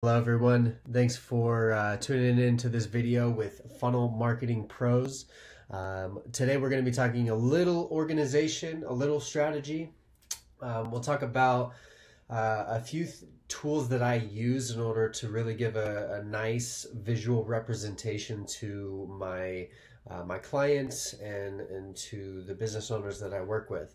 Hello everyone, thanks for tuning in to this video with Funnel Marketing Pros. Today we're going to be talking a little organization, a little strategy. We'll talk about a few tools that I use in order to really give a nice visual representation to my clients and to the business owners that I work with.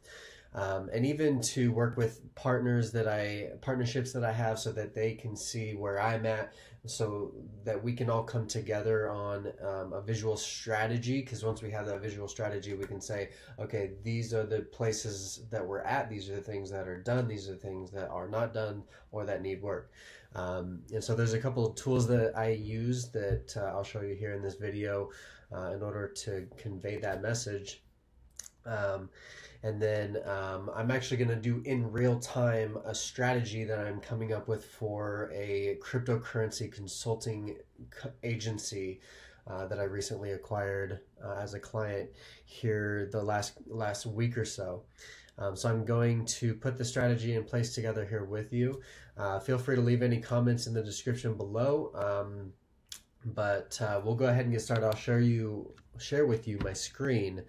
And even to work with partnerships that I have so that they can see where I'm at, so that we can all come together on a visual strategy. Because once we have that visual strategy, we can say, okay, these are the places that we're at, these are the things that are done, these are the things that are not done or that need work. And so there's a couple of tools that I use that I'll show you here in this video in order to convey that message. And then I'm actually going to do in real time a strategy that I'm coming up with for a cryptocurrency consulting agency that I recently acquired as a client here the last week or so. So I'm going to put the strategy in place together here with you. Feel free to leave any comments in the description below. But we'll go ahead and get started. I'll share with you my screen,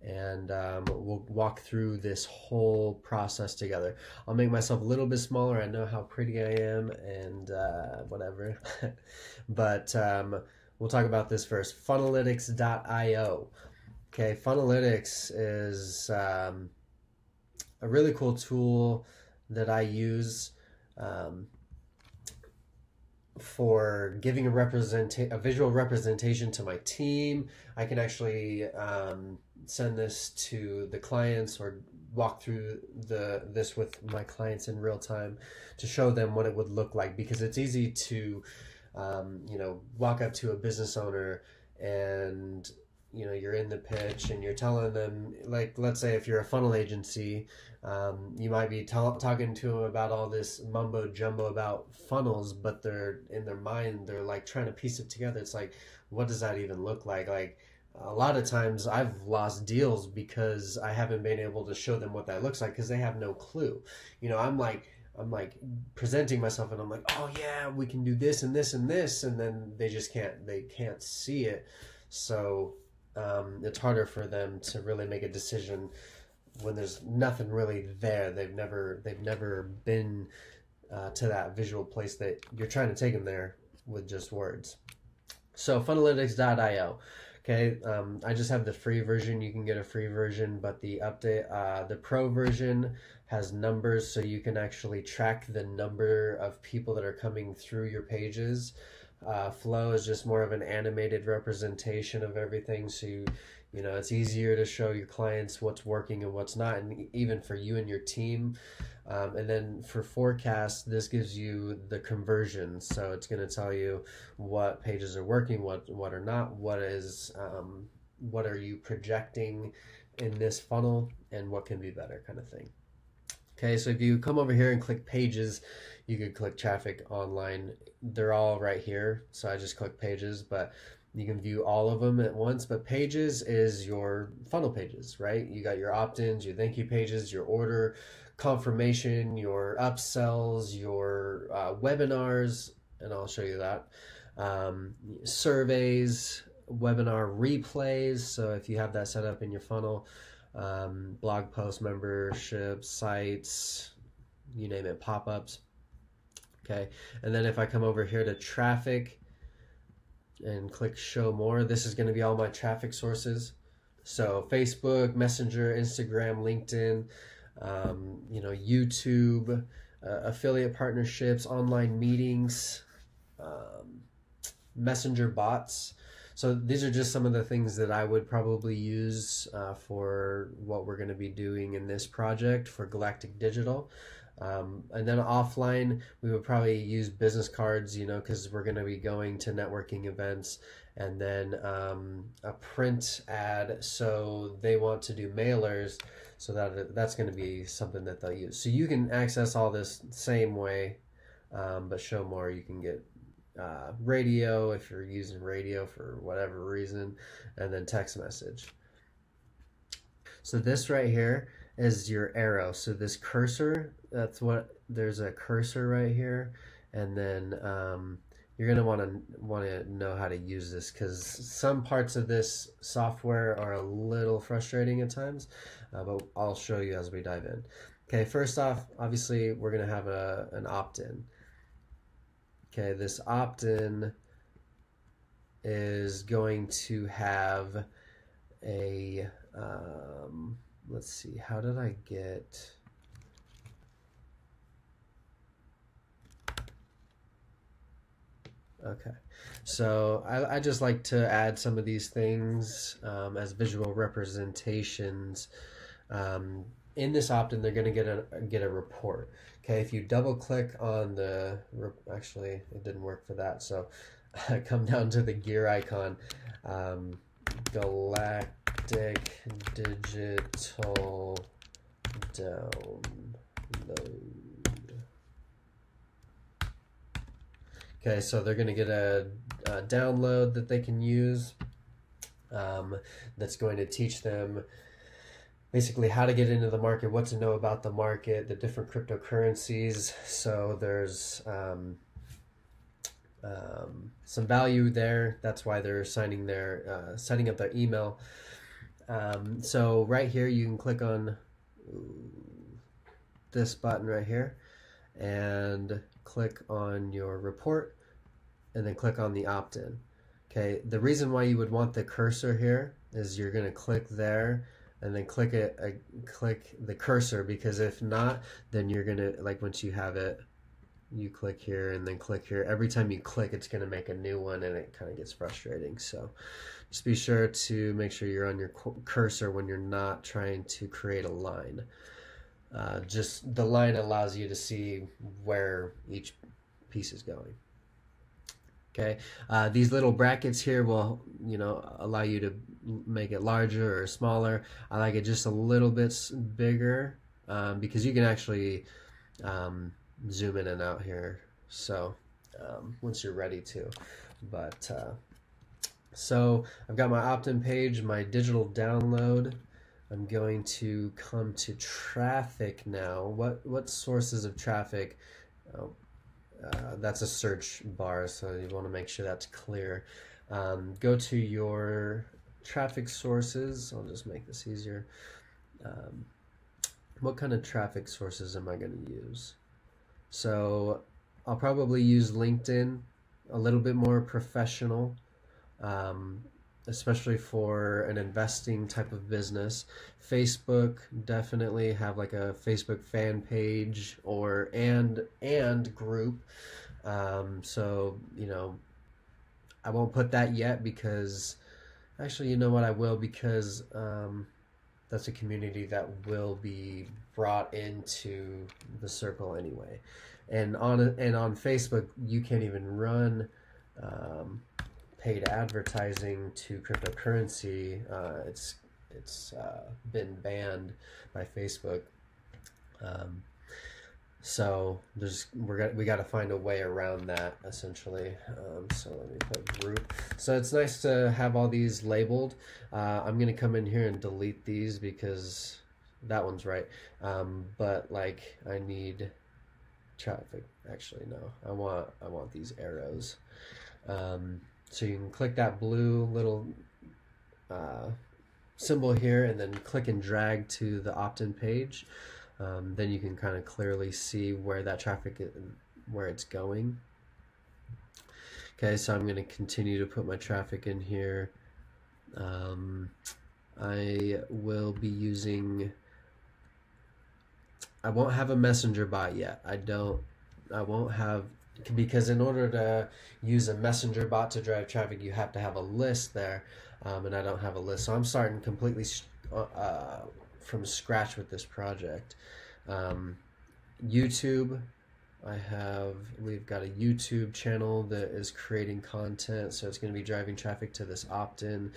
and we'll walk through this whole process together. I'll make myself a little bit smaller. I know how pretty I am and whatever. But we'll talk about this first. Funnelytics.io. Okay, Funnelytics is a really cool tool that I use for giving a visual representation to my team. I can actually send this to the clients or walk through this with my clients in real time to show them what it would look like, because it's easy to walk up to a business owner and you're in the pitch and you're telling them, like, let's say if you're a funnel agency, you might be talking to them about all this mumbo jumbo about funnels, but they're in their mind, they're like trying to piece it together. It's like, what does that even look like? Like, a lot of times I've lost deals because I haven't been able to show them what that looks like, because they have no clue. I'm like presenting myself and I'm like, oh yeah, we can do this and this and this, and then they can't see it. So it's harder for them to really make a decision when there's nothing really there. They've never been to that visual place that you're trying to take them there with just words. So Funnelytics.io. Okay, I just have the free version. You can get a free version, but the pro version has numbers, so you can actually track the number of people that are coming through your pages. Flow is just more of an animated representation of everything, so it's easier to show your clients what's working and what's not, and even for you and your team. And then for forecast, this gives you the conversions, so it's going to tell you what pages are working, what are not, what are you projecting in this funnel, and what can be better, kind of thing. Okay, so if you come over here and click pages, you could click traffic online. They're all right here, so I just click pages, but you can view all of them at once. But pages is your funnel pages, right? You got your opt-ins, your thank you pages, your order confirmation, your upsells, your webinars, and I'll show you that. Surveys, webinar replays, so if you have that set up in your funnel, blog posts, memberships, sites, you name it, pop-ups. Okay, and then if I come over here to traffic and click show more, this is going to be all my traffic sources. So Facebook, Messenger, Instagram, LinkedIn, YouTube, affiliate partnerships, online meetings, messenger bots. So these are just some of the things that I would probably use for what we're going to be doing in this project for Galactic Digital. And then offline, we would probably use business cards, because we're going to be going to networking events, and then a print ad. So they want to do mailers, so that's going to be something that they'll use. So you can access all this same way, but show more. You can get radio if you're using radio for whatever reason, and then text message. So this right here is your arrow. So this cursor, there's a cursor right here, and then you're going to want to know how to use this, because some parts of this software are a little frustrating at times, but I'll show you as we dive in. Okay, first off, obviously we're going to have an opt-in. Okay, this opt-in is going to have a let's see, how did I get... Okay, so I just like to add some of these things as visual representations. In this opt-in, they're going to get a report. Okay, if you double click on the... Actually, it didn't work for that, so come down to the gear icon, Galactic Digital Download. Okay, so they're going to get a download that they can use that's going to teach them basically how to get into the market, what to know about the market, the different cryptocurrencies. So there's some value there. That's why they're setting up their email. So right here, you can click on this button right here and click on your report, and then click on the opt-in. Okay, the reason why you would want the cursor here is you're going to click there and then click the cursor, because if not, then you're going to, like, once you have it, you click here and then click here. Every time you click, it's going to make a new one, and it kind of gets frustrating. So just be sure to make sure you're on your cursor when you're not trying to create a line. Just the line allows you to see where each piece is going. Okay, these little brackets here will, allow you to make it larger or smaller. I like it just a little bit bigger because you can actually zoom in and out here. So once you're ready to, but so I've got my opt-in page, my digital download. I'm going to come to traffic now. What sources of traffic? Oh, that's a search bar, so you want to make sure that's clear. Go to your traffic sources. I'll just make this easier. What kind of traffic sources am I going to use? So I'll probably use LinkedIn, a little bit more professional. Especially for an investing type of business. Facebook, definitely have like a Facebook fan page or and group. So I won't put that yet, because actually, you know what, I will, because that's a community that will be brought into the circle anyway. And on Facebook, you can't even run paid advertising to cryptocurrency. It's been banned by Facebook. So we got to find a way around that, essentially. So let me put group. So it's nice to have all these labeled. I'm gonna come in here and delete these because that one's right. But like, I need traffic. Actually, no. I want these arrows. So you can click that blue little symbol here and then click and drag to the opt-in page. Then you can kind of clearly see where that traffic where it's going. Okay, so I'm going to continue to put my traffic in here. I will be using... I won't have a messenger bot yet. I won't have... Because in order to use a messenger bot to drive traffic, you have to have a list there, and I don't have a list. So I'm starting completely from scratch with this project. YouTube, we've got a YouTube channel that is creating content, so it's going to be driving traffic to this opt-in.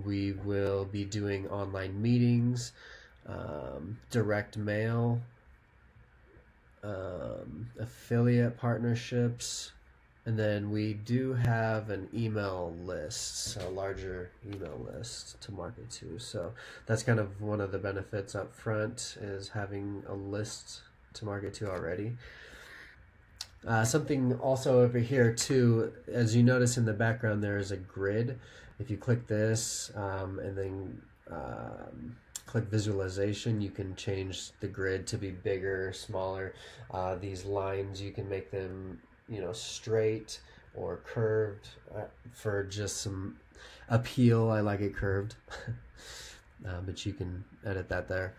We will be doing online meetings, direct mail, affiliate partnerships, and then we do have an email list, a larger email list to market to. So that's kind of one of the benefits up front, is having a list to market to already. Something also over here too, as you notice in the background, there is a grid. If you click this and then click visualization, you can change the grid to be bigger, smaller. These lines, you can make them, straight or curved for just some appeal. I like it curved, but you can edit that there.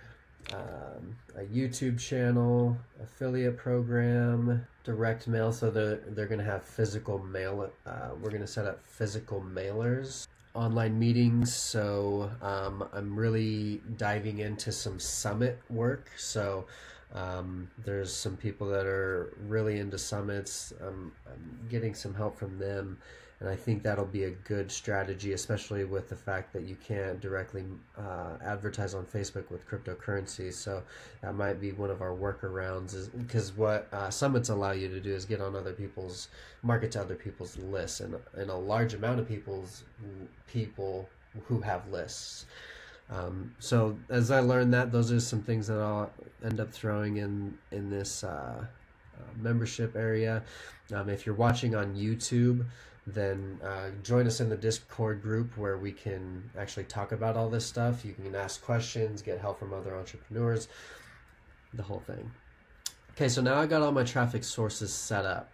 A YouTube channel, affiliate program, direct mail. So they're going to have physical mail. We're going to set up physical mailers, online meetings. So I'm really diving into some summit work. So there's some people that are really into summits. I'm getting some help from them. And I think that'll be a good strategy, especially with the fact that you can't directly advertise on Facebook with cryptocurrencies. So that might be one of our workarounds, because what summits allow you to do is get on other people's, market to other people's lists, and a large amount of people who have lists. So as I learned that, those are some things that I'll end up throwing in this membership area. If you're watching on YouTube, then join us in the Discord group where we can actually talk about all this stuff. You can ask questions, get help from other entrepreneurs, the whole thing. Okay, so now I got all my traffic sources set up.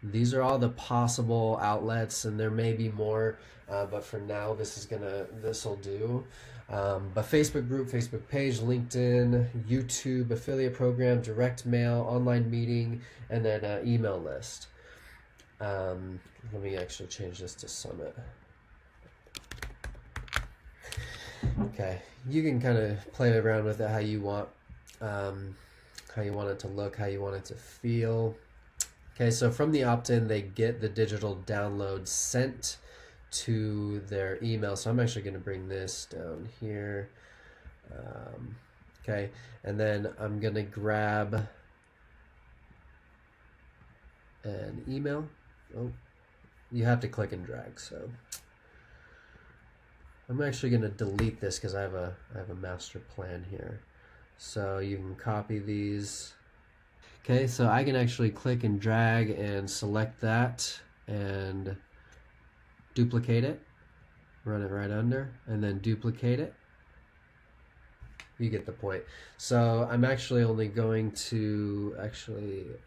These are all the possible outlets, and there may be more, but for now this will do. But Facebook group, Facebook page, LinkedIn, YouTube, affiliate program, direct mail, online meeting, and then email list. Let me actually change this to Summit. Okay, you can kind of play around with it how you want it to look, how you want it to feel. Okay, so from the opt-in, they get the digital download sent to their email. So I'm actually going to bring this down here. Okay, and then I'm going to grab an email. Oh, you have to click and drag. So I'm actually going to delete this because I have a master plan here. So you can copy these. Okay, so I can actually click and drag and select that and duplicate it, run it right under, and then duplicate it. You get the point. So I'm actually only going to,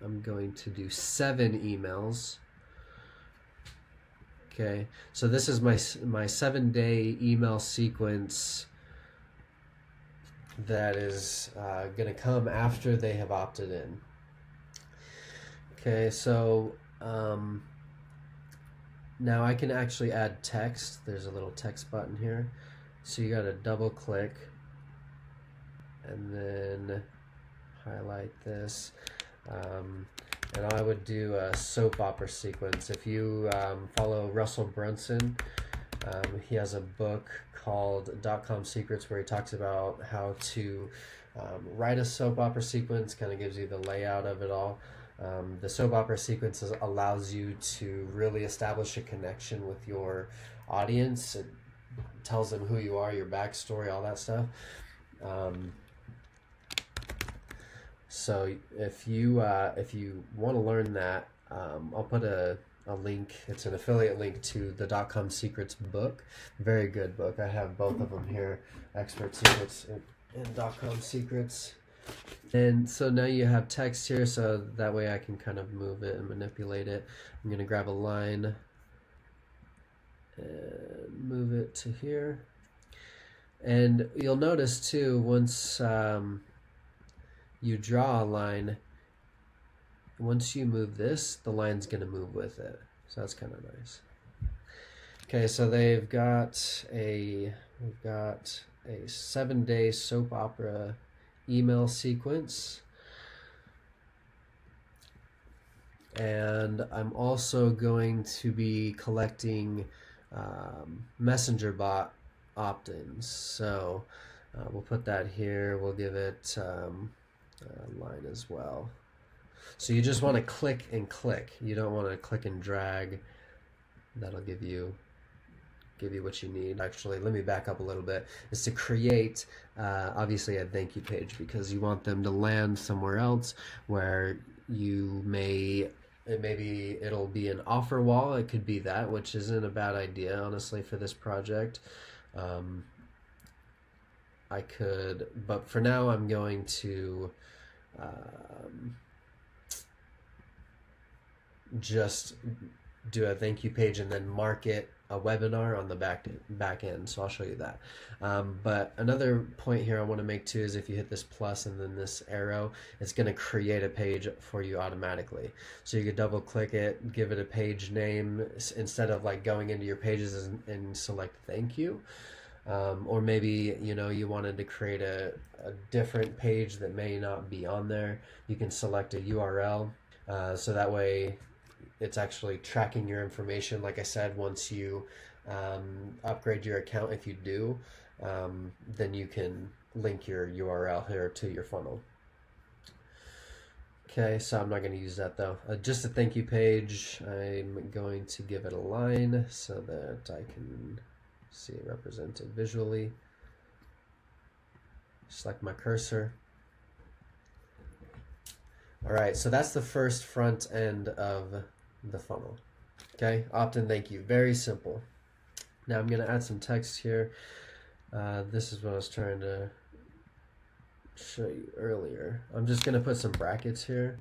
I'm going to do 7 emails. Okay, so this is my 7-day email sequence that is going to come after they have opted in. Okay, so now I can actually add text. There's a little text button here. So you got to double click and then highlight this. And I would do a soap opera sequence. If you follow Russell Brunson, he has a book called .com Secrets where he talks about how to write a soap opera sequence, kind of gives you the layout of it all. The soap opera sequence allows you to really establish a connection with your audience. It tells them who you are, your backstory, all that stuff. So if you want to learn that, I'll put a link. It's an affiliate link to the .com Secrets book. Very good book. I have both of them here. Expert Secrets and .com Secrets. And so now you have text here, so that way I can kind of move it and manipulate it. I'm going to grab a line and move it to here. And you'll notice too, once you draw a line, once you move this, the line's going to move with it. So that's kind of nice. Okay, so we've got a 7-day soap opera email sequence. And I'm also going to be collecting messenger bot opt-ins. So we'll put that here. We'll give it a line as well. So you just want to click and click. You don't want to click and drag. That'll give you what you need. Actually, let me back up a little bit. Is to create obviously a thank you page, because you want them to land somewhere else where you may maybe it'll be an offer wall. It could be that, which isn't a bad idea, honestly, for this project. I could, but for now, I'm going to just do a thank you page and then market a webinar on the back end. So I'll show you that. But another point here I want to make too is if you hit this plus and then this arrow, it's going to create a page for you automatically. So you could double click it, give it a page name instead of like going into your pages and select thank you. Or maybe you wanted to create a different page that may not be on there. You can select a URL, so that way it's actually tracking your information. Like I said, once you upgrade your account, if you do, then you can link your URL here to your funnel. Okay, so I'm not going to use that though. Just a thank you page. I'm going to give it a line so that I can see it represented visually. Select my cursor. All right, so that's the first front end of the funnel. Okay, opt-in thank you, very simple. Now I'm going to add some text here. This is what I was trying to show you earlier. I'm just going to put some brackets here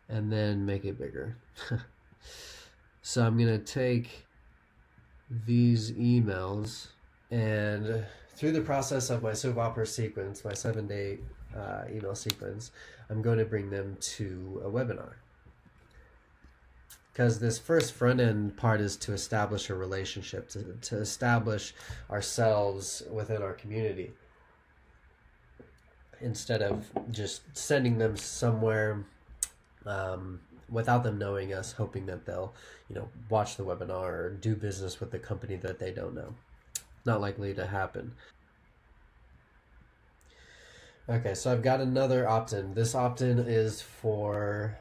and then make it bigger. So I'm going to take these emails, and through the process of my soap opera sequence, my 7-day email sequence, I'm going to bring them to a webinar. Because this first front end part is to establish a relationship, to establish ourselves within our community, instead of just sending them somewhere without them knowing us, hoping that they'll watch the webinar or do business with the company that they don't know. Not likely to happen. Okay, so I've got another opt-in. This opt-in is for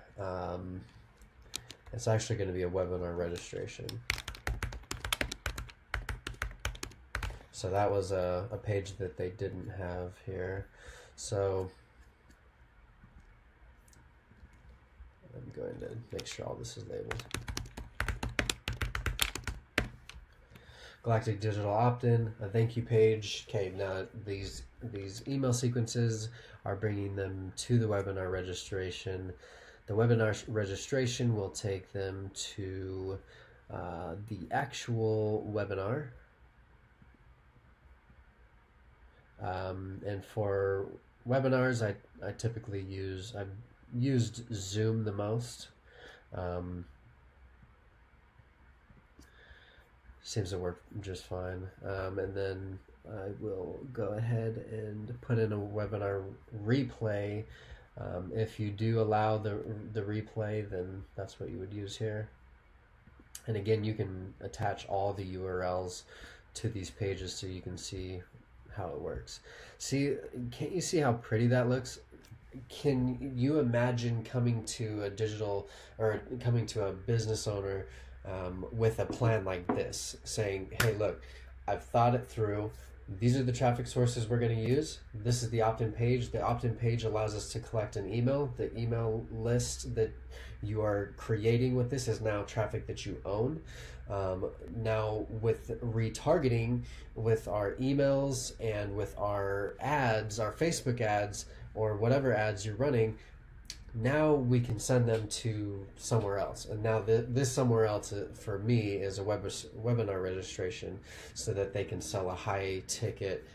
it's actually going to be a webinar registration. So that was a page that they didn't have here. So I'm going to make sure all this is labeled. Galactic Digital opt-in, a thank you page. Okay, now these email sequences are bringing them to the webinar registration. The webinar registration will take them to the actual webinar. And for webinars, I typically I've used Zoom the most. Seems to work just fine. And then I will go ahead and put in a webinar replay. If you do allow the replay, then that's what you would use here. And again, you can attach all the URLs to these pages so you can see how it works. See, can't you see how pretty that looks? Can you imagine coming to a business owner with a plan like this, saying, hey, look, I've thought it through. These are the traffic sources we're going to use. This is the opt-in page. The opt-in page allows us to collect an email. The email list that you are creating with this is now traffic that you own. Now with retargeting, with our emails and with our ads, our Facebook ads, or whatever ads you're running, now we can send them to somewhere else. And now this somewhere else for me is a webinar registration, so that they can sell a high ticket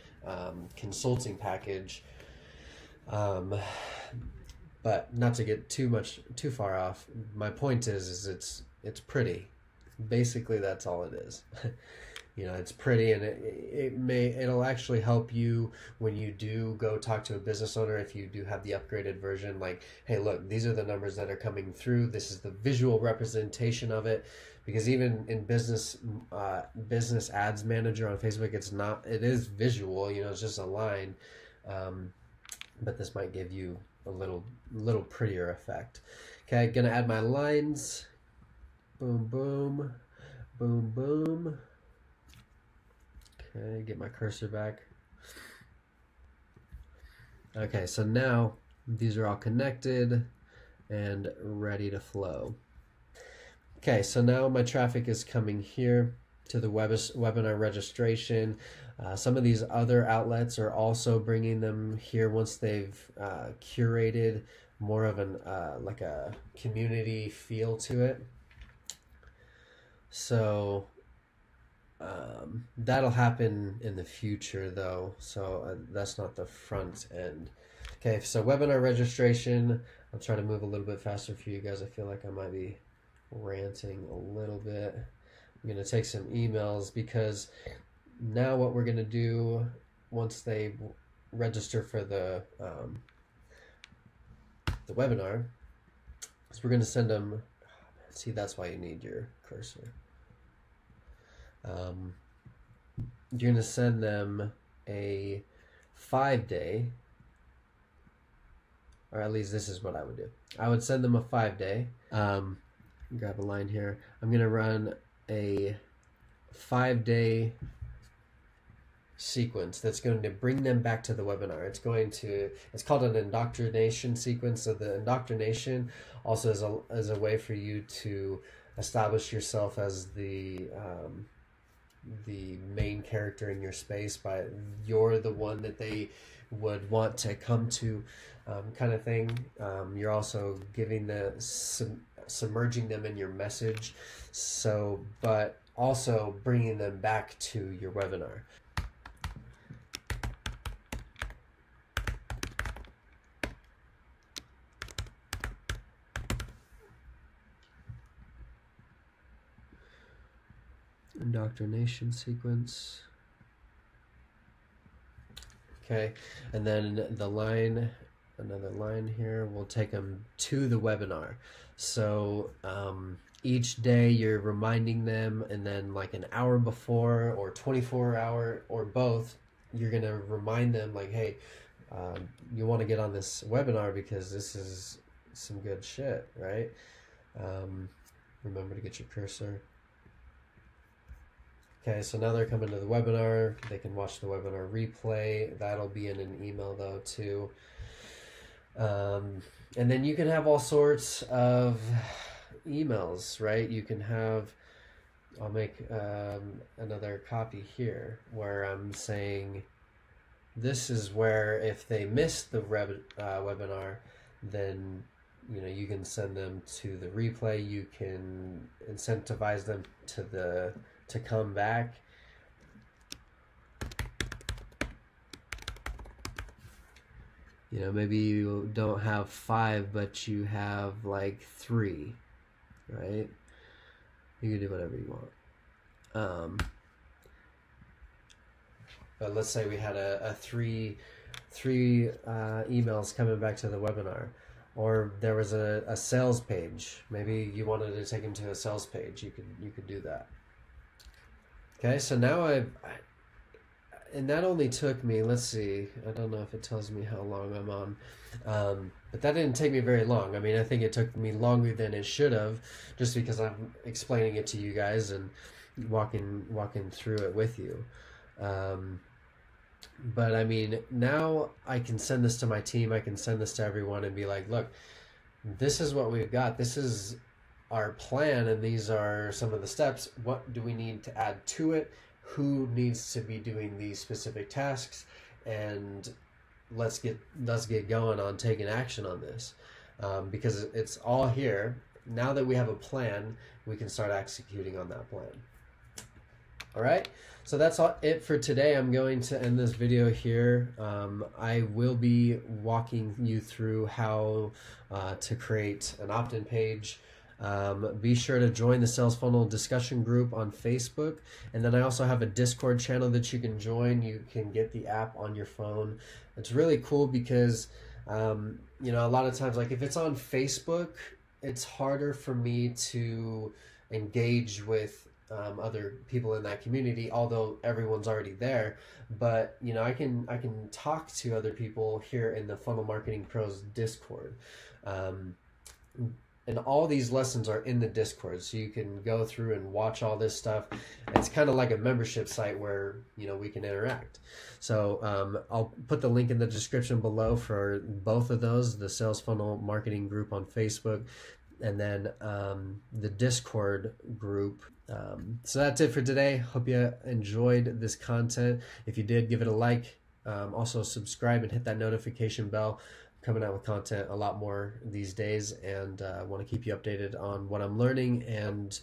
consulting package. But not to get too far off, my point is it's pretty. Basically, that's all it is. It's pretty, and it'll actually help you when you do go talk to a business owner. If you do have the upgraded version, like, hey, look, these are the numbers that are coming through. This is the visual representation of it. Because even in business ads manager on Facebook, it is visual. It's just a line, but this might give you a little prettier effect. Okay, gonna add my lines. Boom, boom, boom, boom. Okay, get my cursor back. Okay, so now These are all connected and ready to flow. Okay, so now my traffic is coming here to the webinar registration. Some of these other outlets are also bringing them here once they've curated more of an like a community feel to it. So that'll happen in the future though, so that's not the front end. Okay, so webinar registration, I'll try to move a little bit faster for you guys. I feel like I might be ranting a little bit. I'm going to take some emails because now what we're going to do once they register for the webinar is we're going to send them, see, that's why you need your cursor. You're going to send them a 5-day, or at least this is what I would do. I would send them a 5-day. Grab a line here. I'm going to run a 5-day sequence that's going to bring them back to the webinar. It's called an indoctrination sequence. So the indoctrination also is a way for you to establish yourself as the main character in your space, by you're the one that they would want to come to, kind of thing. You're also giving submerging them in your message, so but also bringing them back to your webinar. Indoctrination sequence. Okay, and then another line here, we'll take them to the webinar. So each day you're reminding them, and then like an hour before or 24-hour or both, you're gonna remind them like, hey, you want to get on this webinar because this is some good shit, right? Remember to get your cursor. Okay, so now they're coming to the webinar. They can watch the webinar replay. That'll be in an email though too. And then you can have all sorts of emails, right? You can have, I'll make another copy here where I'm saying this is where if they miss the webinar, then you can send them to the replay. You can incentivize them to come back. Maybe you don't have 5, but you have like 3, right? You can do whatever you want. But let's say we had a three emails coming back to the webinar, or there was a sales page. Maybe you wanted to take them to a sales page. You could do that. Okay, so now and that only took me, let's see, I don't know if it tells me how long I'm on, but that didn't take me very long. I mean, I think it took me longer than it should have, just because I'm explaining it to you guys and walking through it with you. But I mean, now I can send this to my team, I can send this to everyone and be like, look, this is what we've got. This is our plan, and these are some of the steps. What do we need to add to it? Who needs to be doing these specific tasks? And let's get going on taking action on this, because it's all here. Now that we have a plan, we can start executing on that plan. All right, so that's it for today. I'm going to end this video here. I will be walking you through how to create an opt-in page. Be sure to join the Sales Funnel discussion group on Facebook, and then I also have a Discord channel that you can join. You can get the app on your phone. It's really cool because a lot of times, like if it's on Facebook, it's harder for me to engage with other people in that community, although everyone's already there. But I can talk to other people here in the Funnel Marketing Pros Discord. And all these lessons are in the Discord, so you can go through and watch all this stuff. It's kind of like a membership site where we can interact. So I'll put the link in the description below for both of those: the Sales Funnel Marketing group on Facebook, and then the Discord group. So that's it for today. Hope you enjoyed this content. If you did, give it a like. Also subscribe and hit that notification bell. Coming out with content a lot more these days, and I want to keep you updated on what I'm learning and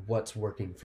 what's working for